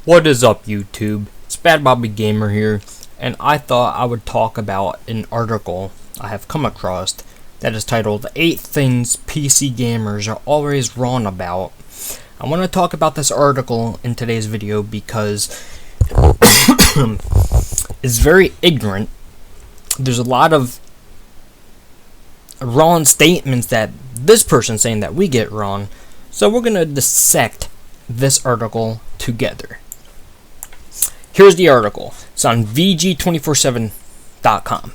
What is up, YouTube? It's Bad Bobby Gamer here, and I thought I would talk about an article I have come across that is titled 8 Things PC Gamers Are Always Wrong About. I want to talk about this article in today's video because it's very ignorant. There's a lot of wrong statements that this person's saying that we get wrong, so we're going to dissect this article together. Here's the article. It's on VG247.com.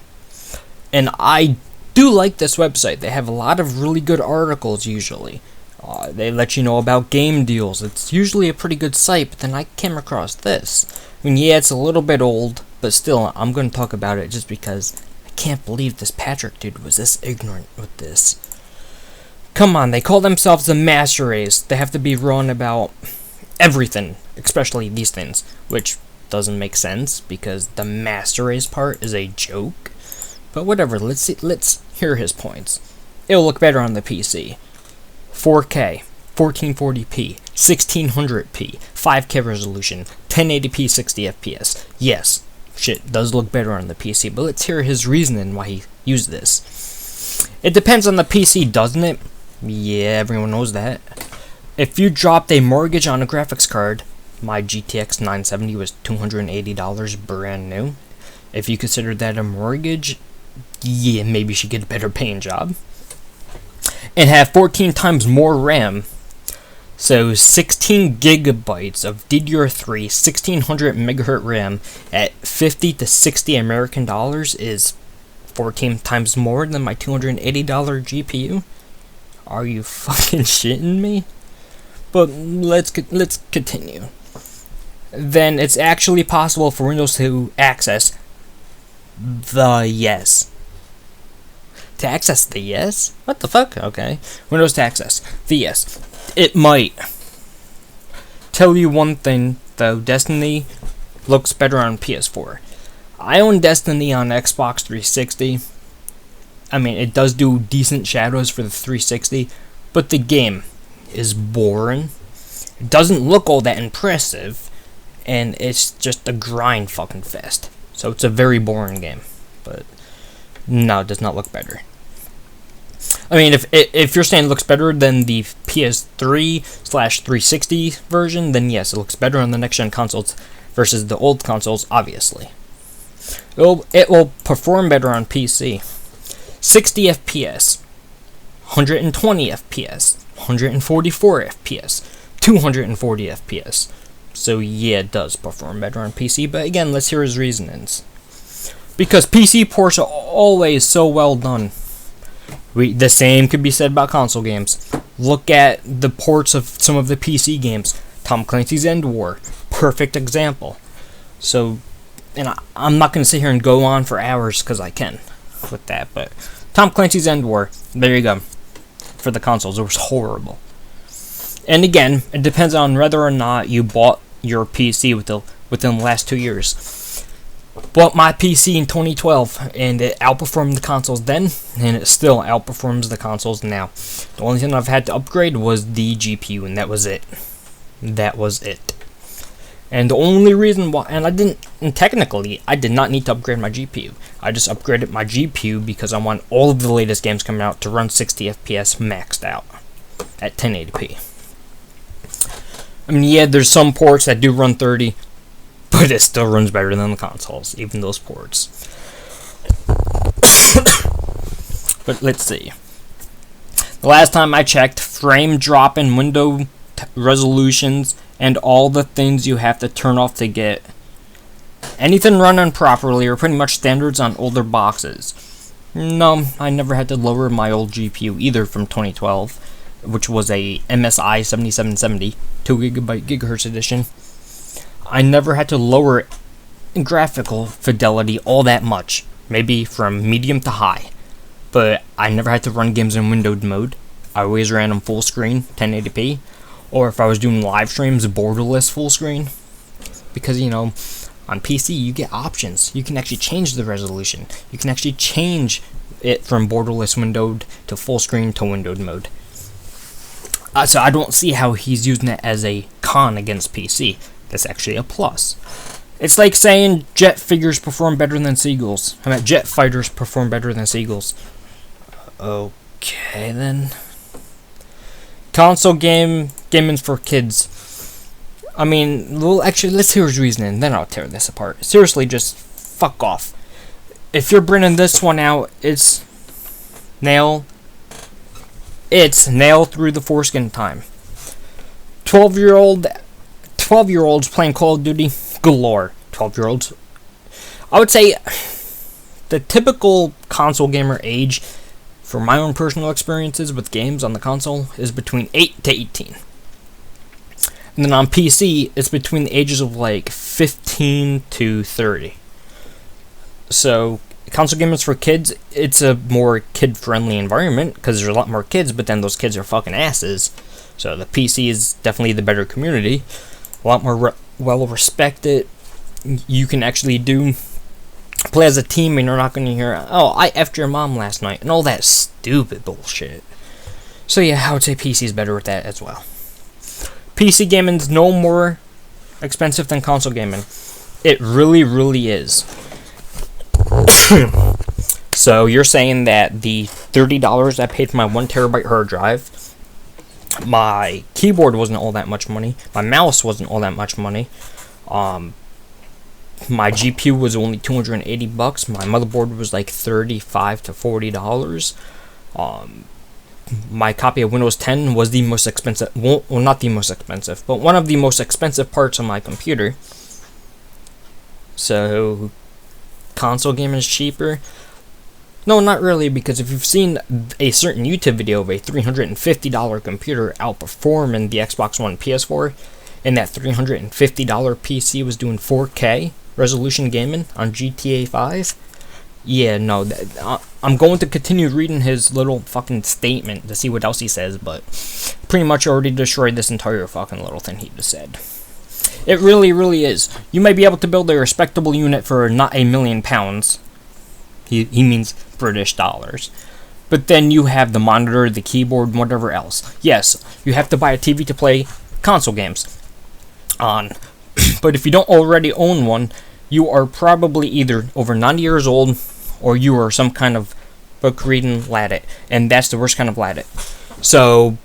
And I do like this website. They have a lot of really good articles usually. They let you know about game deals. It's usually a pretty good site, but then I came across this. I mean, yeah, it's a little bit old, but still, I'm going to talk about it just because I can't believe this Patrick dude was this ignorant with this. Come on, they call themselves the Master Race. They have to be wrong about everything, especially these things, which doesn't make sense because the Master Race part is a joke. But whatever, let's hear his points. It'll look better on the PC. 4K, 1440p, 1600p, 5K resolution, 1080p 60 FPS. Yes, shit does look better on the PC, but let's hear his reasoning why he used this. It depends on the PC, doesn't it? Yeah, everyone knows that. If you dropped a mortgage on a graphics card, my GTX 970 was $280 brand new. If you consider that a mortgage, yeah, maybe you should get a better paying job. And have 14 times more RAM. So 16 gigabytes of DDR3 1600 megahertz RAM at 50 to 60 American dollars is 14 times more than my $280 GPU. Are you fucking shitting me? But let's continue. Then it's actually possible for Windows to access the yes. To access the yes? What the fuck? Okay. Windows to access the yes. It might. Tell you one thing, though, Destiny looks better on PS4. I own Destiny on Xbox 360. I mean, it does do decent shadows for the 360, but the game is boring. It doesn't look all that impressive, and it's just a grind fucking fest. So it's a very boring game, but no, it does not look better. I mean, if you're saying it looks better than the PS3/360 version, then yes, it looks better on the next gen consoles versus the old consoles, obviously. It will perform better on PC. 60 FPS, 120 FPS, 144 FPS, 240 FPS. So yeah, it does perform better on PC, but again, let's hear his reasonings. Because PC ports are always so well done. The same could be said about console games. Look at the ports of some of the PC games. Tom Clancy's End War, perfect example. So, and I'm not going to sit here and go on for hours because I can with that, but Tom Clancy's End War, there you go. For the consoles, it was horrible. And again, it depends on whether or not you bought your PC within the last 2 years. Bought my PC in 2012, and it outperformed the consoles then, and it still outperforms the consoles now. The only thing I've had to upgrade was the GPU, and that was it. That was it. And the only reason why, technically, I did not need to upgrade my GPU. I just upgraded my GPU because I want all of the latest games coming out to run 60 FPS maxed out at 1080p. I mean, yeah, there's some ports that do run 30, but it still runs better than the consoles, even those ports. But let's see. The last time I checked, frame drop in window resolutions and all the things you have to turn off to get anything running properly are pretty much standards on older boxes. No, I never had to lower my old GPU either from 2012. Which was a MSI 7770 2GB gigahertz edition. I never had to lower graphical fidelity all that much, maybe from medium to high, but I never had to run games in windowed mode. I always ran them full screen, 1080p, or if I was doing live streams, borderless full screen, because you know, on PC you get options. You can actually change the resolution. You can actually change it from borderless windowed to full screen to windowed mode. So I don't see how he's using it as a con against PC. That's actually a plus. It's like saying jet figures perform better than seagulls. I mean, jet fighters perform better than seagulls. Okay, then. Console gaming's for kids. I mean, well, actually, let's hear his reasoning, then I'll tear this apart. Seriously, just fuck off. If you're bringing this one out, it's nail through the foreskin time. 12-year-olds playing Call of Duty galore. 12-year-olds. I would say the typical console gamer age, for my own personal experiences with games on the console, is between 8 to 18. And then on PC, it's between the ages of like 15 to 30. So, console gaming is for kids. It's a more kid-friendly environment because there's a lot more kids, but then those kids are fucking asses. So the PC is definitely the better community. A lot more well-respected. You can actually play as a team, and you're not going to hear, "Oh, I effed your mom last night," and all that stupid bullshit. So yeah, I would say PC is better with that as well. PC gaming's no more expensive than console gaming. It really, really is. So you're saying that the $30 I paid for my 1 terabyte hard drive, my keyboard wasn't all that much money, my mouse wasn't all that much money, my GPU was only $280, my motherboard was like $35 to $40, my copy of Windows 10 was the most expensive, well, not the most expensive, but one of the most expensive parts of my computer. So console gaming is cheaper? No, not really, because if you've seen a certain YouTube video of a $350 computer outperforming the Xbox One PS4, and that $350 PC was doing 4K resolution gaming on GTA 5, yeah, no, I'm going to continue reading his little fucking statement to see what else he says, but pretty much already destroyed this entire fucking little thing he just said. It really, really is. You may be able to build a respectable unit for not £1 million. He means British dollars. But then you have the monitor, the keyboard, and whatever else. Yes, you have to buy a TV to play console games on. But if you don't already own one, you are probably either over 90 years old, or you are some kind of book-reading laddit. And that's the worst kind of laddit. So,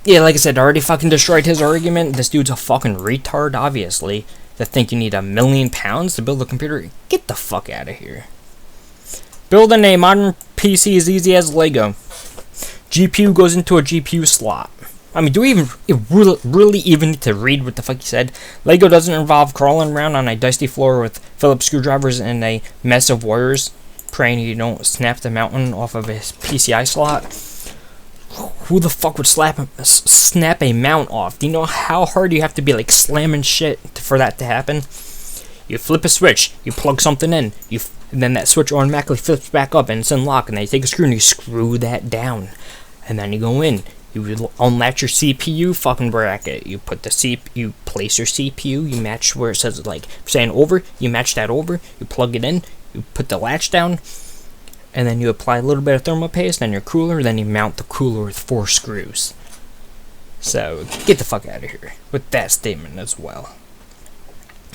yeah, like I said, I already fucking destroyed his argument. This dude's a fucking retard, obviously, to think you need £1 million to build a computer. Get the fuck out of here. Building a modern PC is easy as Lego. GPU goes into a GPU slot. I mean, do we really even need to read what the fuck he said? Lego doesn't involve crawling around on a dusty floor with Phillips screwdrivers and a mess of wires, praying you don't snap the mountain off of a PCI slot. Who the fuck would snap a mount off? Do you know how hard you have to be, like, slamming shit for that to happen? You flip a switch, you plug something in, and then that switch automatically flips back up and it's unlocked, and then you take a screw and you screw that down. And then you go in, you unlatch your CPU fucking bracket, you place your CPU, you match where it says, like, saying over, you match that over, you plug it in, you put the latch down, and then you apply a little bit of thermal paste, then your cooler, then you mount the cooler with 4 screws. So, get the fuck out of here with that statement as well.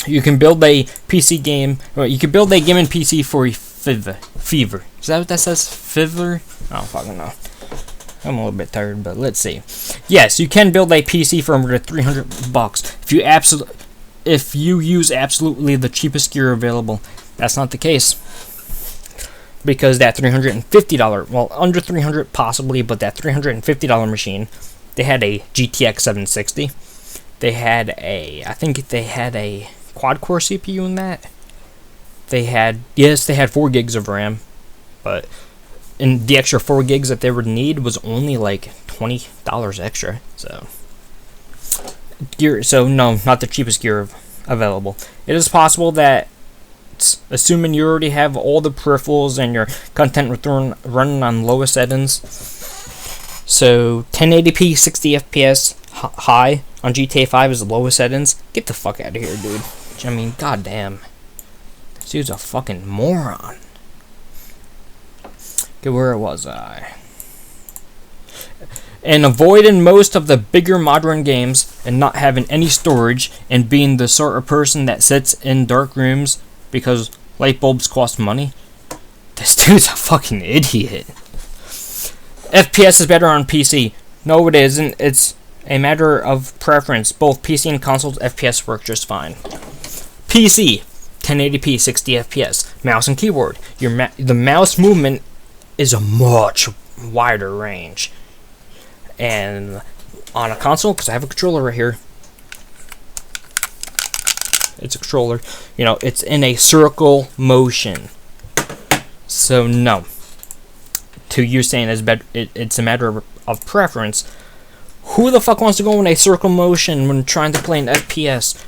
You can build a PC game, or you can build a gaming PC for a fever. Is that what that says? Fever? I don't fucking know. I'm a little bit tired, but let's see. Yes, you can build a PC for under $300 if you use absolutely the cheapest gear available. That's not the case, because that $350, well, under $300 possibly, but that $350 machine, they had a GTX 760. They had I think they had a quad-core CPU in that. They had 4 gigs of RAM, but and the extra 4 gigs that they would need was only like $20 extra. So no, not the cheapest gear available. It is possible that, assuming you already have all the peripherals and your content running on lowest settings, so 1080p 60 FPS high on GTA 5 is the lowest settings. Get the fuck out of here, dude. I mean, goddamn. This dude's a fucking moron. Okay, where was I? and avoiding most of the bigger modern games and not having any storage and being the sort of person that sits in dark rooms because light bulbs cost money. This dude's a fucking idiot. FPS is better on PC. No, it isn't. It's a matter of preference. Both PC and consoles FPS work just fine. PC, 1080p, 60 FPS. Mouse and keyboard. The mouse movement is a much wider range. And on a console, because I have a controller right here. It's a controller. You know, it's in a circle motion. So no. To you saying it's a matter of preference. Who the fuck wants to go in a circle motion when trying to play an FPS?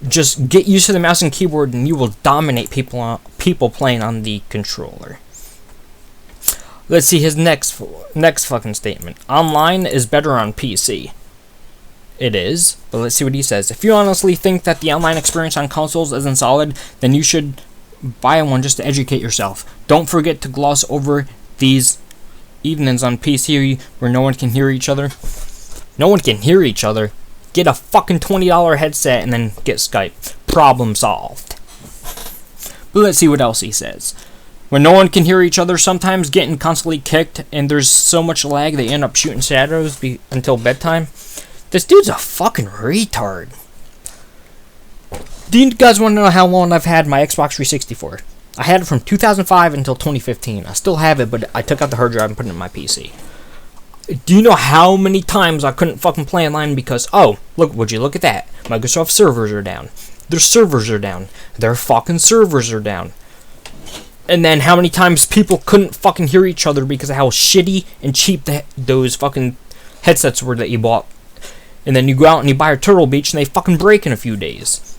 Just get used to the mouse and keyboard and you will dominate people playing on the controller. Let's see his next fucking statement. Online is better on PC. It is, but let's see what he says. If you honestly think that the online experience on consoles isn't solid, then you should buy one just to educate yourself. Don't forget to gloss over these evenings on PC where no one can hear each other. No one can hear each other. Get a fucking $20 headset and then get Skype. Problem solved. But let's see what else he says. When no one can hear each other, sometimes getting constantly kicked and there's so much lag they end up shooting shadows until bedtime. This dude's a fucking retard. Do you guys want to know how long I've had my Xbox 360 for? I had it from 2005 until 2015. I still have it, but I took out the hard drive and put it in my PC. Do you know how many times I couldn't fucking play online because, oh, would you look at that? Microsoft servers are down. Their servers are down. Their fucking servers are down. And then how many times people couldn't fucking hear each other because of how shitty and cheap those fucking headsets were that you bought. And then you go out and you buy a Turtle Beach and they fucking break in a few days.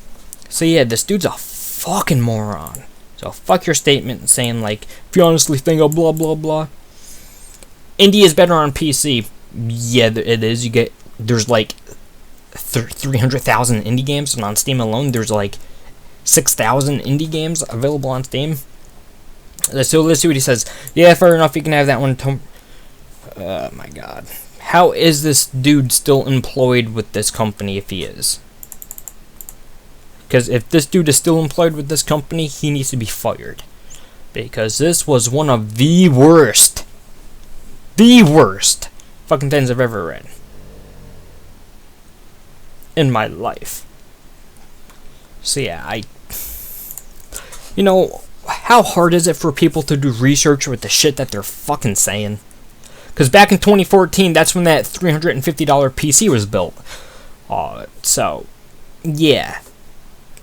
So yeah, this dude's a fucking moron. So fuck your statement saying like, if you honestly think of blah blah blah. Indie is better on PC. Yeah, it is. There's like 300,000 indie games, and on Steam alone, there's like 6,000 indie games available on Steam. So let's see what he says. Yeah, fair enough. You can have that one. Oh my god. How is this dude still employed with this company if he is? Because if this dude is still employed with this company, he needs to be fired. Because this was one of the worst fucking things I've ever read in my life. So yeah, you know, how hard is it for people to do research with the shit that they're fucking saying? Because back in 2014, that's when that $350 PC was built. So, yeah.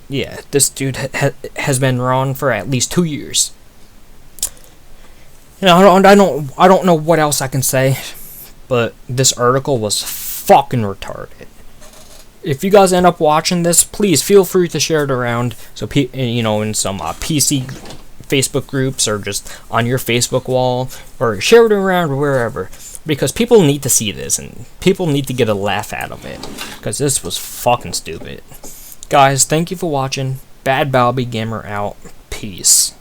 Yeah, this dude has been wrong for at least 2 years. You know, I don't know what else I can say, but this article was fucking retarded. If you guys end up watching this, please feel free to share it around. So, you know, in some PC Facebook groups or just on your Facebook wall, or share it around wherever, because people need to see this and people need to get a laugh out of it, because this was fucking stupid. Guys, thank you for watching. Bad Bobby Gamer out. Peace.